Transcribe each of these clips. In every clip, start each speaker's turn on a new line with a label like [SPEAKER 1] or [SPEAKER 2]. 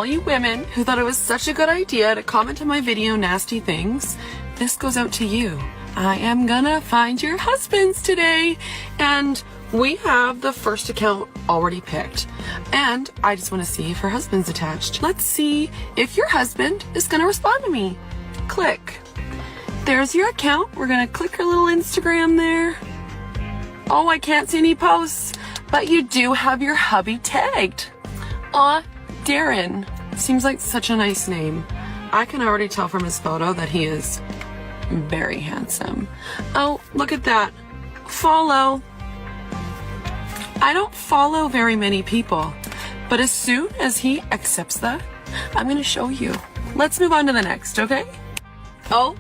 [SPEAKER 1] All you women who thought it was such a good idea to comment on my video nasty things, this goes out to you. I am gonna find your husbands today, and we have the first account already picked. And I just want to see if her husband's attached. Let's see if your husband is gonna respond to me. Click. There's your account. We're gonna click her little Instagram there. Oh, I can't see any posts, but you do have your hubby tagged. Aw, Darren. Seems like such a nice name. I can already tell from his photo that he is very handsome. Oh, look at that. Follow. I don't follow very many people, but as soon as he accepts that, I'm gonna show you. Let's move on to the next, okay? Oh,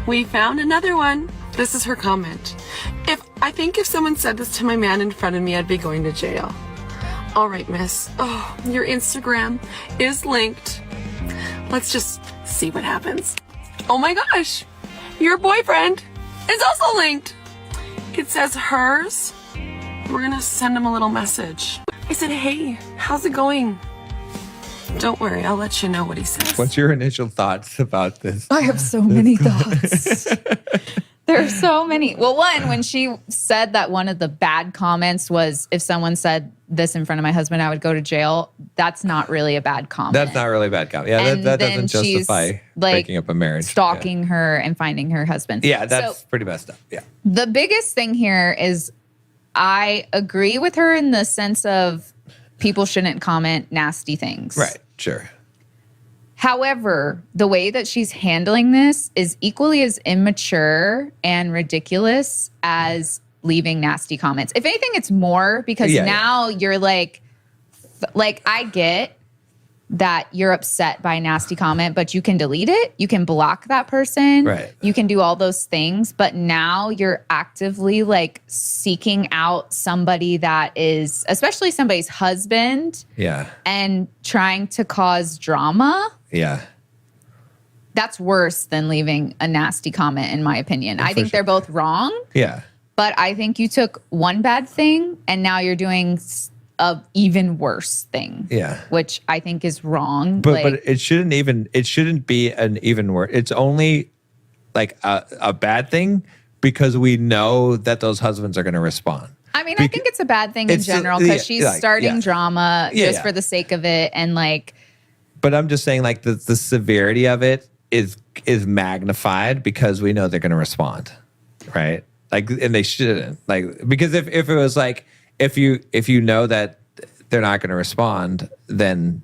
[SPEAKER 1] we found another one. This is her comment. I think if someone said this to my man in front of me, I'd be going to jail. All right, miss. Oh, your Instagram is linked. Let's just see what happens. Oh my gosh, your boyfriend is also linked. It says hers. We're gonna send him a little message. I said, hey, how's it going? Don't worry, I'll let you know what he says.
[SPEAKER 2] What's your initial thoughts about this?
[SPEAKER 3] I have so many thoughts. There are so many. Well, one, when she said that one of the bad comments was, if someone said this in front of my husband, I would go to jail. That's not really a bad comment.
[SPEAKER 2] That's not really a bad comment. Yeah, that
[SPEAKER 3] then
[SPEAKER 2] doesn't justify breaking up a marriage.
[SPEAKER 3] Stalking her and finding her husband.
[SPEAKER 2] Yeah, that's pretty messed up. Yeah.
[SPEAKER 3] The biggest thing here is I agree with her in the sense of people shouldn't comment nasty things.
[SPEAKER 2] Right, sure.
[SPEAKER 3] However, the way that she's handling this is equally as immature and ridiculous as leaving nasty comments. If anything, it's more because now you're like I get that you're upset by a nasty comment, but you can delete it. You can block that person.
[SPEAKER 2] Right.
[SPEAKER 3] You can do all those things. But now you're actively like seeking out somebody that is, especially somebody's husband.
[SPEAKER 2] Yeah.
[SPEAKER 3] And trying to cause drama.
[SPEAKER 2] Yeah.
[SPEAKER 3] That's worse than leaving a nasty comment, in my opinion. I think they're both wrong.
[SPEAKER 2] Yeah.
[SPEAKER 3] But I think you took one bad thing and now you're doing a even worse thing.
[SPEAKER 2] Yeah.
[SPEAKER 3] Which I think is wrong.
[SPEAKER 2] But it shouldn't be an even worse. It's only like a bad thing because we know that those husbands are going to respond.
[SPEAKER 3] I mean, I think it's a bad thing in general because she's starting drama just for the sake of it and like.
[SPEAKER 2] But I'm just saying like the severity of it is magnified because we know they're going to respond, right? Like, and they shouldn't. Like, because if it was like, if you know that they're not going to respond, then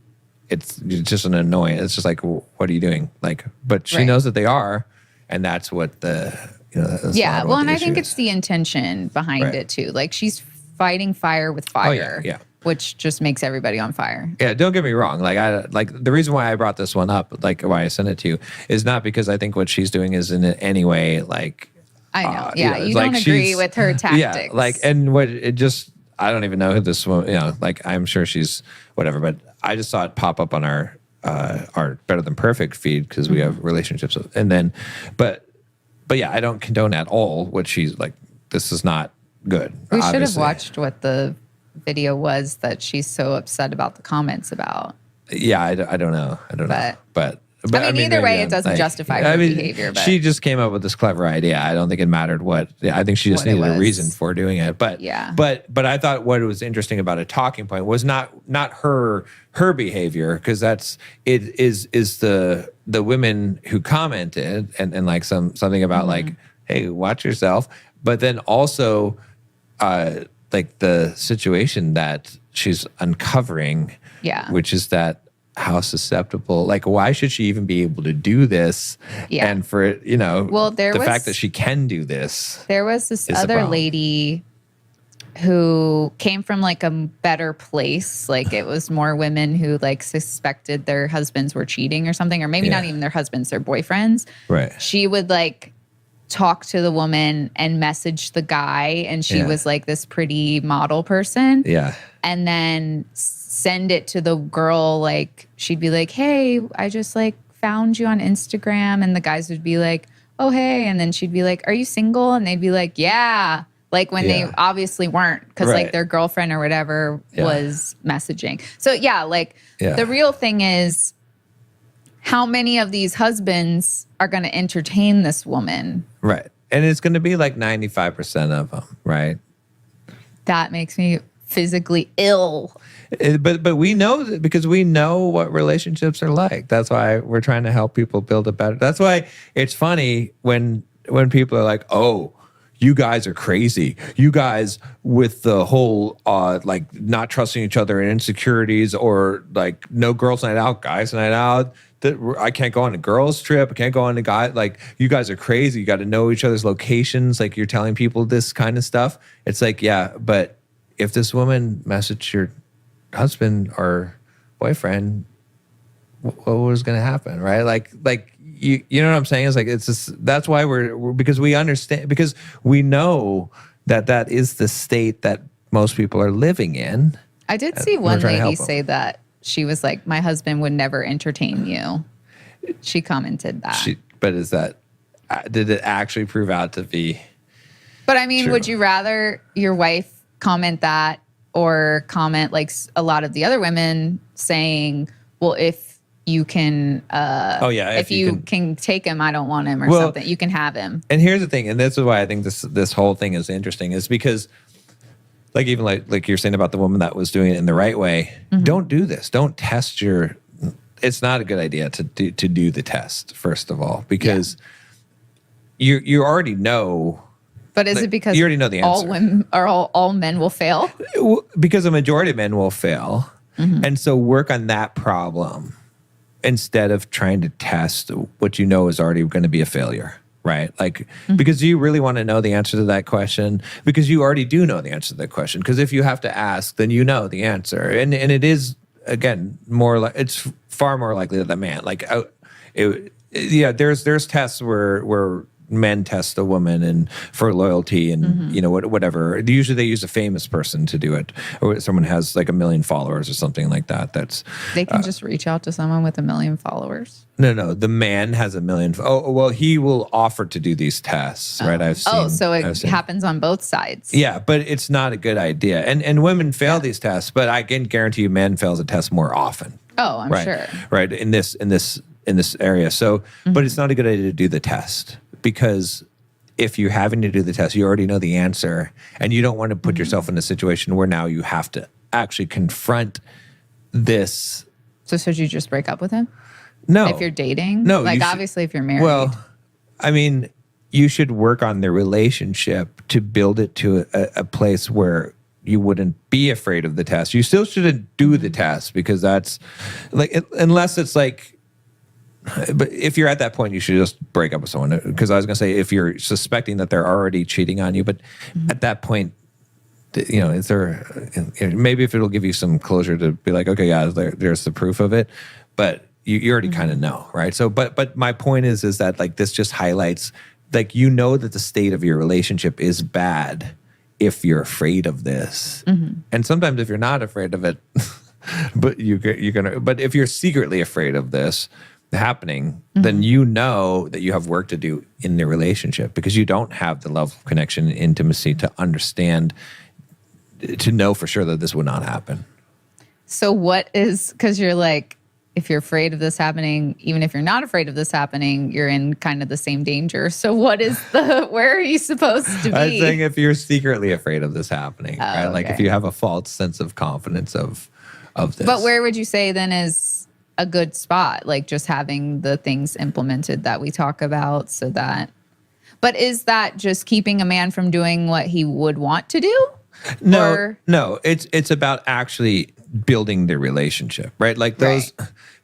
[SPEAKER 2] it's just an annoyance. It's just like, well, what are you doing? Like, but she knows that they are, and that's what the that's
[SPEAKER 3] well, and I think it's the intention behind it too. Like she's fighting fire with fire.
[SPEAKER 2] Yeah.
[SPEAKER 3] Which just makes everybody on fire.
[SPEAKER 2] Yeah, don't get me wrong. Like the reason why I brought this one up, like why I sent it to you, is not because I think what she's doing is in any way like.
[SPEAKER 3] I know. You don't agree with her tactics.
[SPEAKER 2] Yeah, like, and what it just. I don't even know who this woman, like I'm sure she's whatever, but I just saw it pop up on our Better Than Perfect feed because we have relationships with, and then, but yeah, I don't condone at all what she's like. This is not good.
[SPEAKER 3] We should have watched what the video was that she's so upset about the comments about.
[SPEAKER 2] Yeah, I don't know. But I mean,
[SPEAKER 3] either way, it doesn't justify her behavior. But
[SPEAKER 2] she just came up with this clever idea. I don't think it mattered what. I think she just needed a reason for doing it. But but I thought what was interesting about a talking point was not her behavior, because it is the women who commented and like something about like, hey, watch yourself. But then also like the situation that she's uncovering, which is that. How susceptible, like why should she even be able to do this? Yeah. And for it, the fact that she can do this.
[SPEAKER 3] There was this other lady who came from like a better place. Like it was more women who like suspected their husbands were cheating or something, or maybe not even their husbands, their boyfriends.
[SPEAKER 2] Right.
[SPEAKER 3] She would like talk to the woman and message the guy, and she was like this pretty model person.
[SPEAKER 2] Yeah.
[SPEAKER 3] And then send it to the girl, like she'd be like, hey, I just like found you on Instagram, and the guys would be like, oh hey, and then she'd be like, are you single? And they'd be like, yeah, Like when they obviously weren't, because like their girlfriend or whatever was messaging. So the real thing is, how many of these husbands are going to entertain this woman?
[SPEAKER 2] Right. And it's going to be like 95% of them, right?
[SPEAKER 3] That makes me physically ill.
[SPEAKER 2] But we know that because we know what relationships are like. That's why we're trying to help people build a better. That's why it's funny when people are like, "Oh, you guys are crazy. You guys with the whole like not trusting each other and insecurities, or like no girls night out, guys night out. That I can't go on a girls trip. I can't go on a guy. Like you guys are crazy. You got to know each other's locations. Like you're telling people this kind of stuff. It's like, yeah, but if this woman messaged your husband or boyfriend, what was going to happen, right? Like you know what I'm saying? It's like it's just, that's why we're because we understand, because we know that is the state that most people are living in.
[SPEAKER 3] I did see one lady say that she was like, my husband would never entertain you. She commented that.
[SPEAKER 2] But is that, did it actually prove out to be?
[SPEAKER 3] But I mean,
[SPEAKER 2] true?
[SPEAKER 3] Would you rather your wife comment that, or comment like a lot of the other women saying, well, if you can, if you can take him, I don't want him, or something. You can have him. And
[SPEAKER 2] here's the thing, and this is why I think this whole thing is interesting, is because, like even like you're saying about the woman that was doing it in the right way, don't do this. Don't test your. It's not a good idea to do the test, first of all, because you already know.
[SPEAKER 3] But is it because
[SPEAKER 2] you already know the answer?
[SPEAKER 3] All women or all men will fail?
[SPEAKER 2] Because a majority of men will fail. And so work on that problem instead of trying to test what you know is already going to be a failure, right? Like, because you really want to know the answer to that question, because you already do know the answer to that question. Because if you have to ask, then you know the answer. And it is, again, more like, it's far more likely that the man, like, there's tests where men test a woman and for loyalty and whatever. Usually they use a famous person to do it, or someone has like 1 million followers or something like that.
[SPEAKER 3] They can just reach out to someone with 1 million followers.
[SPEAKER 2] No, the man has 1 million. Oh well, he will offer to do these tests, right? I've seen.
[SPEAKER 3] So it happens on both sides.
[SPEAKER 2] Yeah, but it's not a good idea. And women fail these tests, but I can guarantee you, men fails a test more often.
[SPEAKER 3] Oh, I'm sure.
[SPEAKER 2] Right in this area. So, but it's not a good idea to do the test. Because if you're having to do the test, you already know the answer, and you don't want to put yourself in a situation where now you have to actually confront this.
[SPEAKER 3] So should you just break up with him?
[SPEAKER 2] No.
[SPEAKER 3] If you're dating?
[SPEAKER 2] No.
[SPEAKER 3] Like, obviously, if you're married.
[SPEAKER 2] Well, I mean, you should work on the relationship to build it to a place where you wouldn't be afraid of the test. You still shouldn't do the test, because that's like, unless it's like, but if you're at that point, you should just break up with someone. Because I was going to say, if you're suspecting that they're already cheating on you, but at that point, is there, maybe if it'll give you some closure to be like, okay, yeah, there's the proof of it, but you already kind of know, right? So, but my point is that like this just highlights, like, that the state of your relationship is bad if you're afraid of this, and sometimes if you're not afraid of it, but but if you're secretly afraid of this happening, then you know that you have work to do in the relationship, because you don't have the level of connection and intimacy to understand, to know for sure that this would not happen.
[SPEAKER 3] So what is, because you're like, if you're afraid of this happening, even if you're not afraid of this happening, you're in kind of the same danger. So where are you supposed to be?
[SPEAKER 2] I'm saying if you're secretly afraid of this happening, right? Like if you have a false sense of confidence of this.
[SPEAKER 3] But where would you say then is a good spot, like just having the things implemented that we talk about, so that, but is that just keeping a man from doing what he would want to do?
[SPEAKER 2] No, it's about actually building the relationship, right? Like those,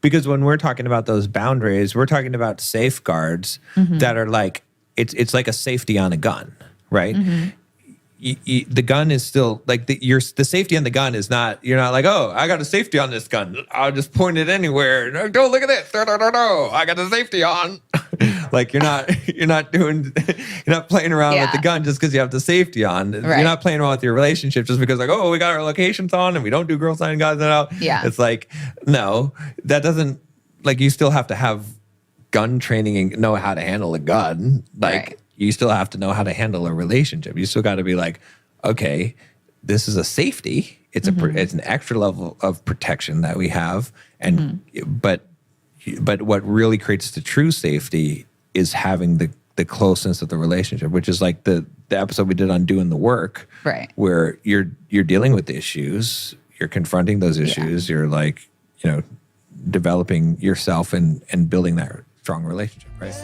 [SPEAKER 2] because when we're talking about those boundaries, we're talking about safeguards that are like, it's like a safety on a gun, right? The gun is still like the safety on the gun is not, you're not like, oh, I got a safety on this gun, I'll just point it anywhere. No, look at this. No, I got the safety on. Like you're not playing around with the gun just because you have the safety on. Right. You're not playing around with your relationship just because like, oh, we got our locations on and we don't do girls night and guys night out.
[SPEAKER 3] Yeah.
[SPEAKER 2] It's like, no, that doesn't, like, you still have to have gun training and know how to handle a gun. Like, you still have to know how to handle a relationship. You still got to be like, okay, this is a safety. It's it's an extra level of protection that we have, and but what really creates the true safety is having the closeness of the relationship, which is like the episode we did on doing the work,
[SPEAKER 3] right?
[SPEAKER 2] Where you're dealing with the issues, you're confronting those issues, you're like, you know, developing yourself and building that strong relationship, right?